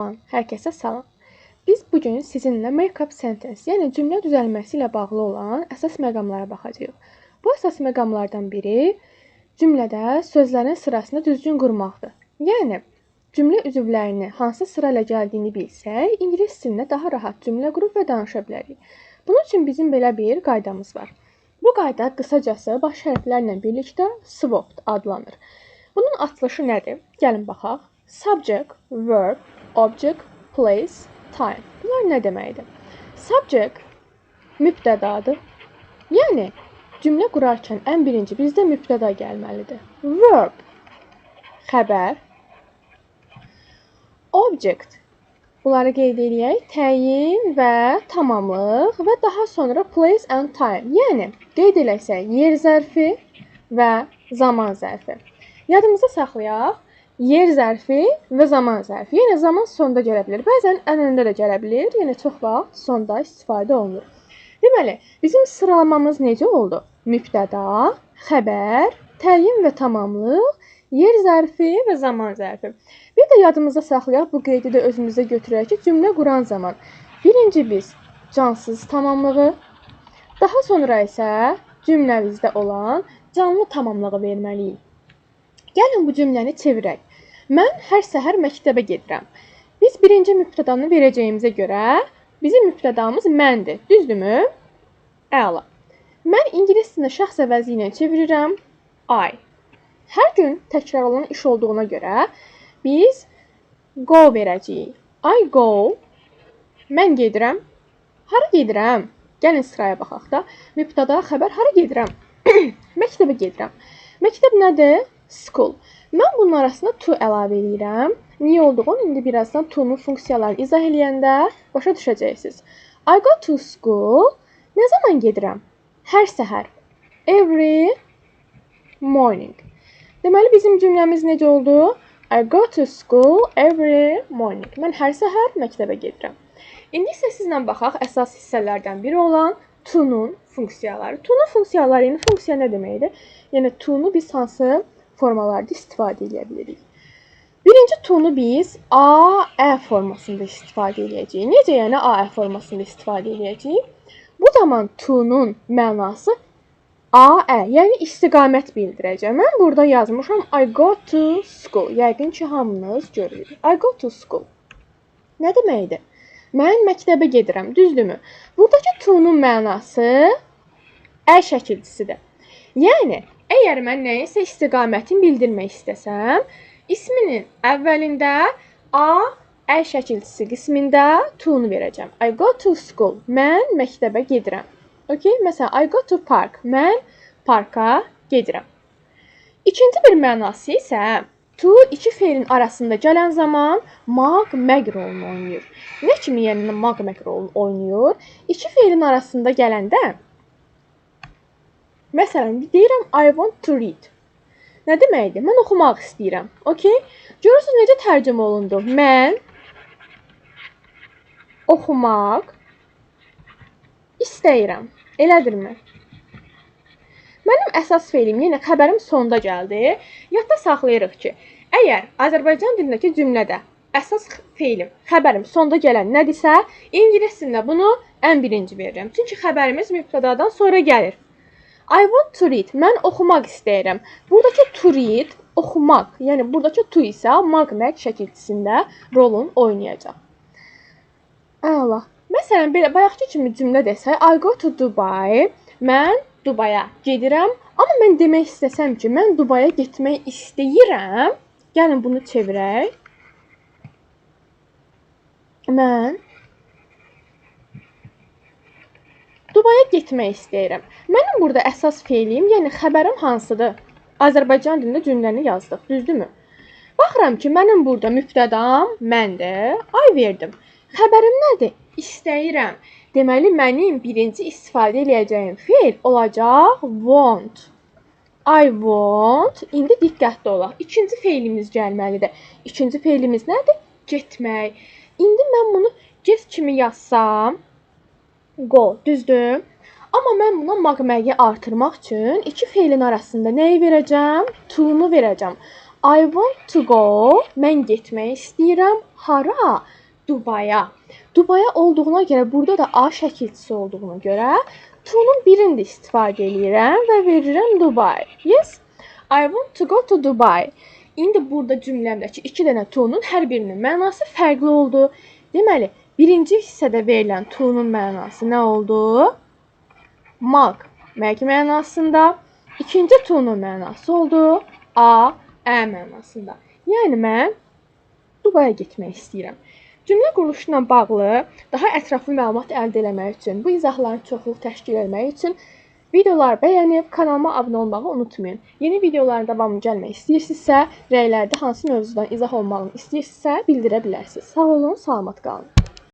Hər kəsə salam. Biz bugün sizinlə make-up sentence, yəni cümlə düzəlməsi ilə bağlı olan əsas məqamlara baxacağıq. Bu əsas məqamlardan biri cümlədə sözlərin sırasını düzgün qurmaqdır. Yəni cümlə üzvlərini hansı sıra ilə gəldiyini bilsək, ingilis dilində daha rahat cümlə qurub və danışa bilərik. Bunun üçün bizim belə bir qaydamız var. Bu qayda qısacası baş hərflərlə birlikdə SWOT adlanır. Bunun açılışı nədir? Gəlin baxaq. Subject, verb, object, place, time. Bunlar nə deməkdir? Subject mübtədadır. Yəni cümlə qurarkən ən birinci bizdə mübtəda gəlməlidir. Verb xəbər. Object bunları qeyd edək. Təyin və tamamlıq və daha sonra place and time. Yəni qeyd eləsək yer zərfi və zaman zərfi. Yadımızda saxlayaq. Yer zərfi və zaman zərfi. Yəni zaman sonda gələ bilər. Bəzən ən öndə də gələ bilər. Yəni çox vaxt sonda istifadə olunur. Deməli, bizim sıralamamız necə oldu? Mübtəda, xəbər, təyin və tamamlıq, yer zərfi və zaman zərfi. Bir də yadımızda saxlayaq, bu qeydi də özümüzə götürək ki, cümlə quran zaman birinci biz cansız tamamlığı, daha sonra isə cümləmizdə olan canlı tamamlığı verməliyik. Gəlin bu cümləni çevirək. Mən hər səhər məktəbə gedirəm. Biz birinci mübtədanı verəcəyimizə görə bizim mübtədamız məndir. Düzdürmü? Əla. Mən ingilis dilində şəxs əvəzi ilə çevirirəm. I. Hər gün təkrarlanan iş olduğuna görə biz go verəcəyik. I go. Mən gedirəm. Hara gedirəm? Gəlin sıraya baxaq da. Mübtəda, xəbər, hara gedirəm? Məktəbə gedirəm. Məktəb nədir? School. Mən bunun arasına to əlavə edirəm. Niyə olduğunu indi birazdan to'nun funksiyalarını izah eləyəndə başa düşəcəksiniz. I go to school. Nə zaman gedirəm? Hər səhər. Every morning. Deməli bizim cümləmiz necə oldu? I go to school every morning. Mən hər səhər məktəbə gedirəm. İndi isə sizlə baxaq əsas hissələrdən biri olan to'nun funksiyaları. To'nun funksiyaları, yəni funksiya nə deməkdir? Yəni to'nu biz hansı formalarda istifadə edə bilirik. Birinci to'nu biz A, Ə formasında istifadə edəcəyik. Necə yəni A, Ə formasında istifadə edəcəyik? Bu zaman to'nun mənası A, Ə, yəni istiqamət bildirəcək. Mən burada yazmışam I go to school. Yəqin ki, hamınız görürük. I go to school. Nə deməkdir? Mən məktəbə gedirəm, düzdürmü? Buradakı to'nun mənası Ə şəkilçisidir. Yəni, əgər mən nəyinsə istiqamətini bildirmək istəsəm, isminin əvvəlində A, Ə şəkilçisi qismində to'nu verəcəm. I go to school. Mən məktəbə gedirəm. Okay? Məsələn, I go to park. Mən parka gedirəm. İkinci bir mənası isə to iki feilin arasında gələn zaman mag-məq rolunu oynayır. Nə kimi yəni mag-məq rolunu oynayır? İki feilin arasında gələndə məsələn, deyirəm I want to read. Nə deməkdir? Mən oxumaq istəyirəm. Okay? Görürsünüz necə tərcümə olundu? Mən oxumaq istəyirəm. Elədirmi? Mənim əsas feilim, yəni xəbərim sonda gəldi. Yadda saxlayırıq ki, əgər Azərbaycan dilindəki cümlədə əsas feilim, xəbərim sonda gələn nədirsə, ingilis dilində bunu ən birinci verirəm. Çünki xəbərimiz mübtədadan sonra gəlir. I want to read. Mən oxumaq istəyirəm. Buradakı to read, oxumaq, yəni buradakı to isə mag-məq şəkilçisində rolun oynayacaq. Əla. Məsələn, belə bayaqki kimi cümlə desək, I go to Dubai. Mən Dubaya gedirəm. Amma mən demək istəsəm ki, mən Dubaya getmək istəyirəm. Gəlin bunu çevirək. Mən Dubaya getmək istəyirəm. Mənim burada əsas feilim, yəni xəbərim hansıdır? Azərbaycan dilində cümləni yazdıq, düzdürmü? Baxıram ki, mənim burada mübtədam məndir. Ay verdim. Xəbərim nədir? İstəyirəm. Deməli, mənim birinci istifadə edəcəyim feil olacaq want. I want. İndi diqqətli olaq. İkinci feilimiz gəlməlidir. İkinci feilimiz nədir? Getmək. İndi mən bunu get kimi yazsam, go, düzdür? Amma mən buna mag-məqi artırmaq üçün iki feilin arasında nəyi verəcəm? To-nu verəcəm. I want to go. Mən getmək istəyirəm. Hara? Dubaya. Dubaya olduğuna görə, burada da A şəkilçisi olduğuna görə to-nun birində istifadə edirəm və verirəm Dubai. Yes? I want to go to Dubai. İndi burada cümləmdəki 2 dənə to-nun hər birinin mənası fərqli oldu. Deməli, birinci hissədə verilən to-nun mənası nə oldu? Mag mənasında. İkinci to-nun mənası oldu A, ə mənasında. Yəni mən Dubaya getmək istəyirəm. Cümlə quruluşu ilə bağlı daha ətraflı məlumat əldə etmək üçün, bu izahların çoxluq təşkil etmək üçün videoları bəyənib kanalıma abunə olmağı unutmayın. Yeni videoların davamı gəlmək istəyirsinizsə, rəylərdə hansı mövzudan izah olmağını istəyirsinizsə bildirə bilərsiniz. Sağ olun, salamat qalın.